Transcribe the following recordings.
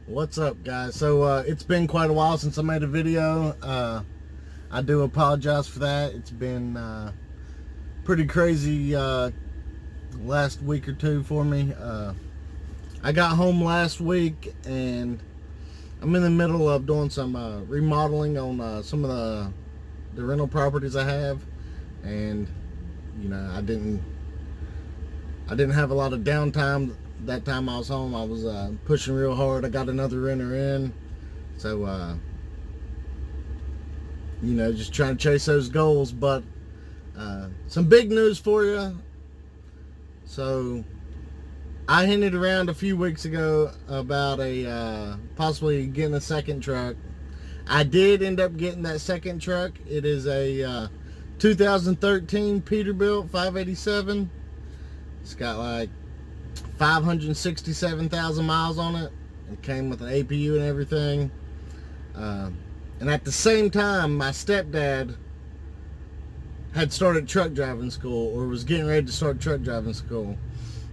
What's up, guys? So it's been quite a while since I made a video. I do apologize for that. It's been pretty crazy last week or two for me. I got home last week and I'm in the middle of doing some remodeling on some of the rental properties I have, and I didn't have a lot of downtime. That time I was home, I was pushing real hard. I got another renter in, so just trying to chase those goals. But some big news for you. So I hinted around a few weeks ago about possibly getting a second truck. I did end up getting that second truck. It is a 2013 Peterbilt 587. It's got like 567,000 miles on it. It came with an APU and everything. And at the same time, my stepdad had started truck driving school, or was getting ready to start truck driving school.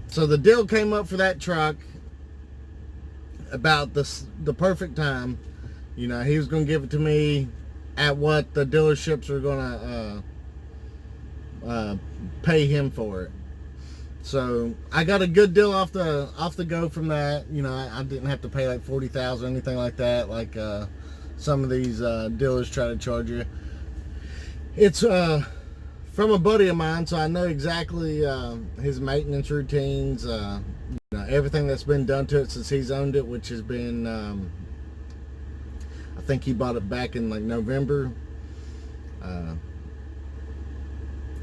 So the deal came up for that truck about the perfect time. He was going to give it to me at what the dealerships were going to pay him for it. So I got a good deal off the go from that. I didn't have to pay like $40,000 or anything like that, like some of these dealers try to charge you. It's from a buddy of mine, so I know exactly his maintenance routines, everything that's been done to it since he's owned it, which has been, I think he bought it back in like November.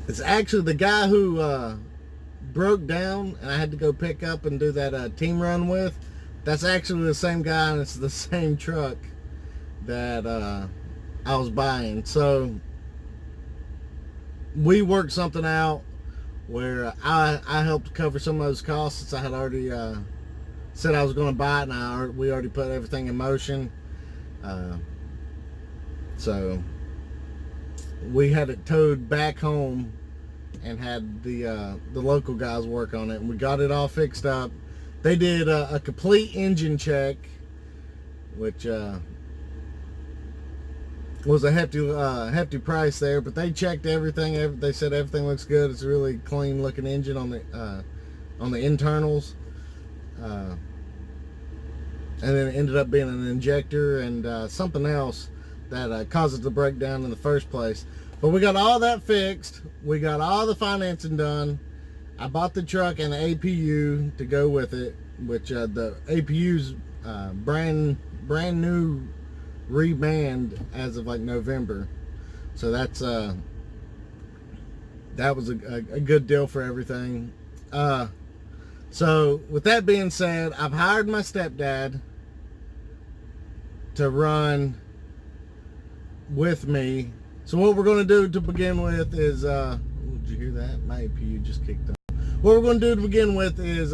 It's actually the guy who broke down and I had to go pick up and do that team run with. That's actually the same guy, and it's the same truck that I was buying. So we worked something out where I helped cover some of those costs, since I had already said I was going to buy it, and we already put everything in motion. So we had it towed back home and had the local guys work on it, and we got it all fixed up. They did a complete engine check, which was a hefty price there, but they checked everything. They said everything looks good. It's a really clean looking engine on the internals, and then it ended up being an injector and something else that caused it to break down in the first place. But we got all that fixed. We got all the financing done. I bought the truck and the APU to go with it, which the APU's brand new reband as of like November. So that was a good deal for everything. So with that being said, I've hired my stepdad to run with me. So what we're going to do to begin with is, did you hear that? My APU just kicked up. What we're going to do to begin with is,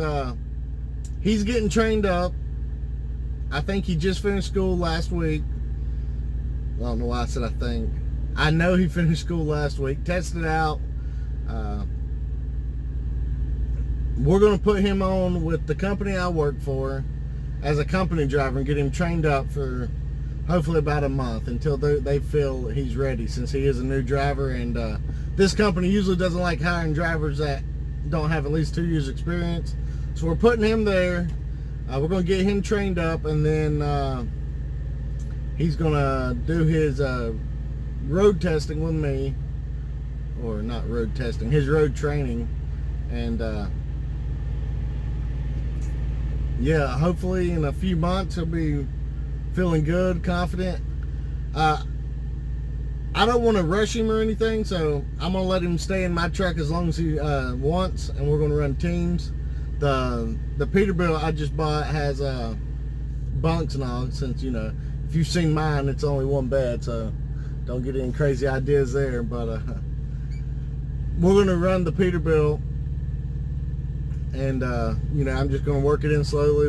he's getting trained up. I think he just finished school last week. I don't know why I said I think. I know he finished school last week. Tested out. We're going to put him on with the company I work for as a company driver and get him trained up for hopefully about a month, until they feel he's ready, since he is a new driver. And this company usually doesn't like hiring drivers that don't have at least 2 years experience. So we're putting him there. We're going to get him trained up, and then he's going to do his road testing with me, or not road testing, his road training. And yeah, hopefully in a few months he'll be feeling good, confident. I don't want to rush him or anything, so I'm going to let him stay in my truck as long as he wants, and we're going to run teams. The Peterbilt I just bought has bunks and all, since, if you've seen mine, it's only one bed, so don't get any crazy ideas there. But we're going to run the Peterbilt, and I'm just going to work it in slowly,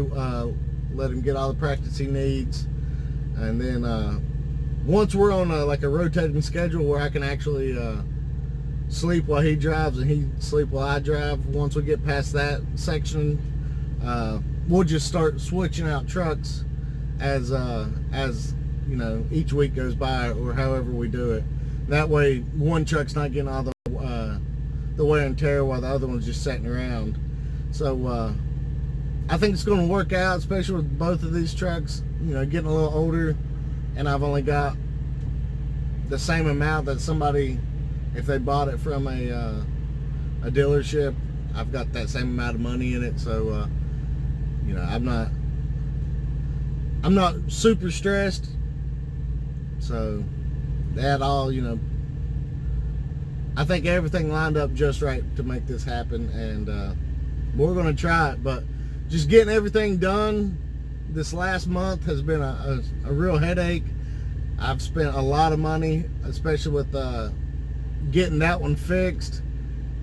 let him get all the practice he needs. And then once we're on like a rotating schedule where I can actually sleep while he drives and he sleep while I drive, once we get past that section, we'll just start switching out trucks as you know, each week goes by, or however we do it. That way one truck's not getting all the wear and tear while the other one's just sitting around. So I think it's going to work out, especially with both of these trucks, you know, getting a little older, and I've only got the same amount that somebody, if they bought it from a dealership, I've got that same amount of money in it. So you know, I'm not super stressed. So that all, you know, I think everything lined up just right to make this happen, and we're going to try it. But just getting everything done this last month has been a real headache. I've spent a lot of money, especially with getting that one fixed,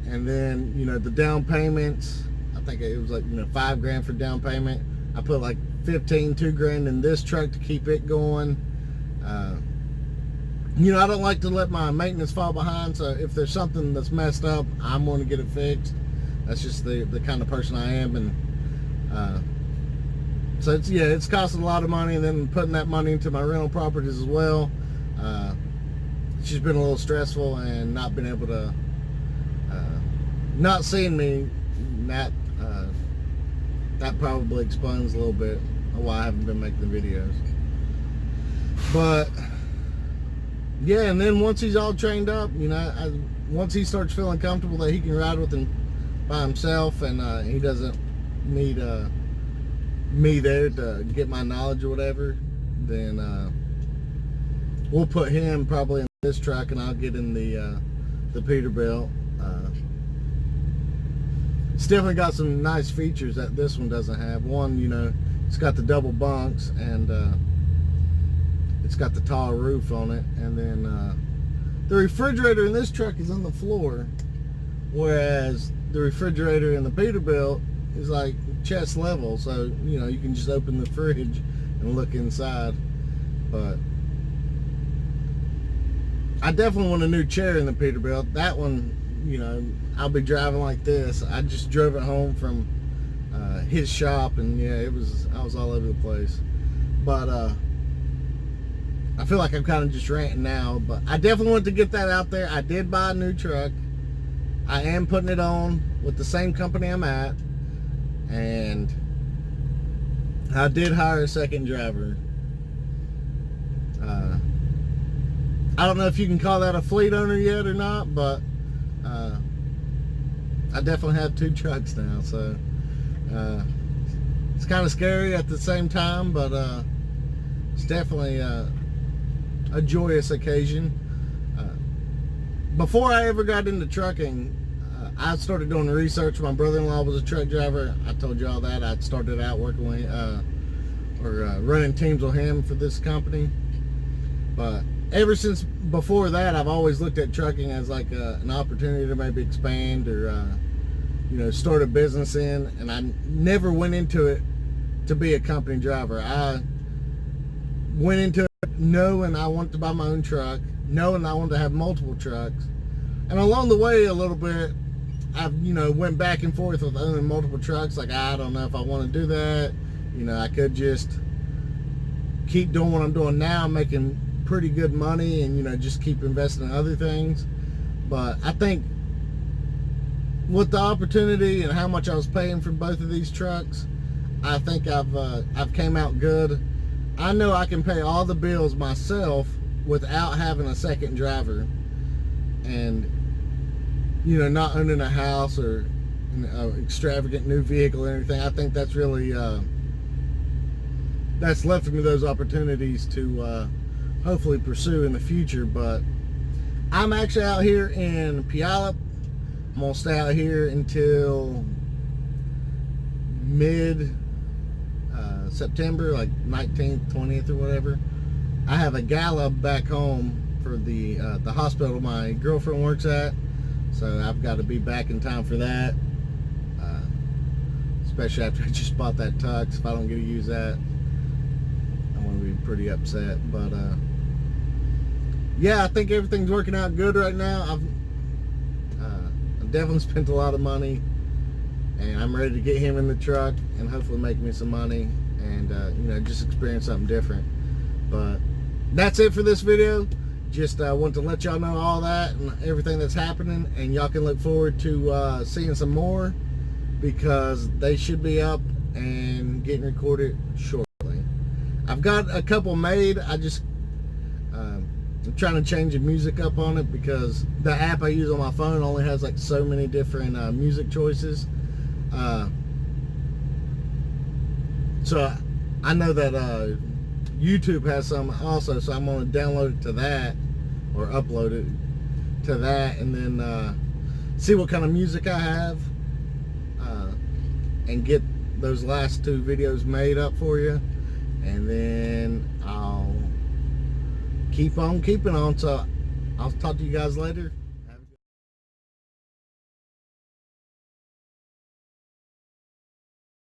and then, you know, the down payments. I think it was like, you know, $5 grand for down payment. I put like 15, $2 grand in this truck to keep it going. You know, I don't like to let my maintenance fall behind, so if there's something that's messed up, I'm going to get it fixed. That's just the kind of person I am. And so it's, yeah, it's costing a lot of money, and then putting that money into my rental properties as well. It's just been a little stressful, and not been able to not seeing me, that probably explains a little bit of why I haven't been making the videos. But yeah, and then once he's all trained up, you know, once he starts feeling comfortable that he can ride with him by himself, and he doesn't need me there to get my knowledge or whatever, then we'll put him probably in this truck, and I'll get in the Peterbilt. It's definitely got some nice features that this one doesn't have. One, you know, it's got the double bunks, and it's got the tall roof on it, and then the refrigerator in this truck is on the floor, whereas the refrigerator in the Peterbilt is like chest level, so, you know, you can just open the fridge and look inside. But I definitely want a new chair in the Peterbilt. That one, you know, I'll be driving like this. I just drove it home from his shop, and yeah, I was all over the place. But I feel like I'm kind of just ranting now, but I definitely want to get that out there. I did buy a new truck. I am putting it on with the same company I'm at, and I did hire a second driver. I don't know if you can call that a fleet owner yet or not, but I definitely have 2 trucks now, so it's kind of scary at the same time, but it's definitely a joyous occasion. Before I ever got into trucking, I started doing research. My brother-in-law was a truck driver. I told you all that. I started out working with running teams with him for this company. But ever since before that, I've always looked at trucking as like an opportunity to maybe expand, or you know, start a business in. And I never went into it to be a company driver. I went into it knowing I wanted to buy my own truck, knowing I wanted to have multiple trucks. And along the way a little bit, I've, you know, went back and forth with owning multiple trucks. Like, I don't know if I want to do that. You know, I could just keep doing what I'm doing now, making pretty good money, and, you know, just keep investing in other things. But I think with the opportunity and how much I was paying for both of these trucks, I think I've came out good. I know I can pay all the bills myself without having a second driver, and, you know, not owning a house or an extravagant new vehicle or anything. I think that's really that's left me those opportunities to hopefully pursue in the future. But I'm actually out here in Puyallup. I'm gonna stay out here until mid September, like 19th, 20th, or whatever. I have a gala back home for the hospital my girlfriend works at, so I've got to be back in time for that. Especially after I just bought that tux. If I don't get to use that, I'm gonna be pretty upset. But yeah, I think everything's working out good right now. I've definitely spent a lot of money, and I'm ready to get him in the truck and hopefully make me some money. and just experience something different. But that's it for this video. Just want to let y'all know all that and everything that's happening, and y'all can look forward to seeing some more, because they should be up and getting recorded shortly. I've got a couple made. I'm trying to change the music up on it, because the app I use on my phone only has like so many different music choices. So I know that YouTube has some also, so I'm going to download it to that, or upload it to that, and then see what kind of music I have, and get those last 2 videos made up for you, and then I'll keep on keeping on. So I'll talk to you guys later.